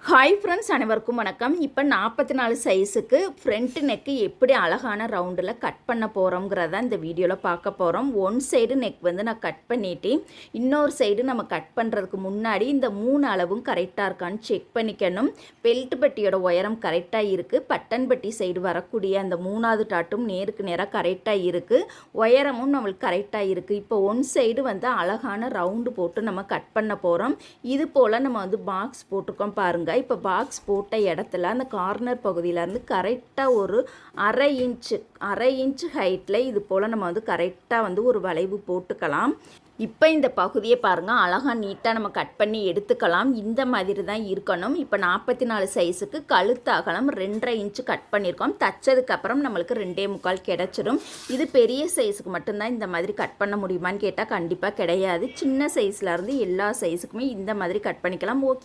Hi friends, அனைவருக்கும் வணக்கம். இப்போ 44 சைஸுக்கு ஃப்ரண்ட் நெக்கு எப்படி அழகான ரவுண்டில் கட் பண்ண போகிறோங்கிறத இந்த வீடியோவில் பார்க்க போகிறோம். ஒன் சைடு நெக் வந்து நான் கட் பண்ணிவிட்டு இன்னொரு சைடு நம்ம கட் பண்ணுறதுக்கு முன்னாடி இந்த 3 அளவும் கரெக்டாக இருக்கான்னு செக் பண்ணிக்கணும். பெல்ட் பட்டியோட உயரம் கரெக்டாக இருக்குது. பட்டன் பட்டி சைடு வரக்கூடிய அந்த 3வது டாட்டும் நேருக்கு நேராக கரெக்டாக இருக்குது. உயரமும் நம்மளுக்கு கரெக்டாக இருக்குது. இப்போ ஒன் சைடு வந்து அழகான ரவுண்டு போட்டு நம்ம கட் பண்ண போகிறோம். இது போல் நம்ம வந்து பாக்ஸ் போட்டிருக்கோம் பாருங்கள். இப்போ பாக்ஸ் போட்ட இடத்துல அந்த கார்னர் பகுதியிலேருந்து கரெக்டாக ஒரு அரை இன்ச்சு ஹைட்டில் இது போல் நம்ம வந்து கரெக்டாக வந்து ஒரு வளைவு போட்டுக்கலாம். இப்போ இந்த பகுதியை பாருங்கள், அழகாக நீட்டாக நம்ம கட் பண்ணி எடுத்துக்கலாம். இந்த மாதிரி தான் இருக்கணும். இப்போ 44 சைஸுக்கு கழுத்து அகலம் 2.5 இன்ச்சு கட் பண்ணியிருக்கோம். தைச்சதுக்கப்புறம் நம்மளுக்கு 2.25 கிடச்சிடும். இது பெரிய சைஸுக்கு மட்டும்தான் இந்த மாதிரி கட் பண்ண முடியுமான்னு கேட்டால் கண்டிப்பாக கிடையாது. சின்ன சைஸ்லேருந்து எல்லா சைஸுக்குமே இந்த மாதிரி கட் பண்ணிக்கலாம். ஓகே.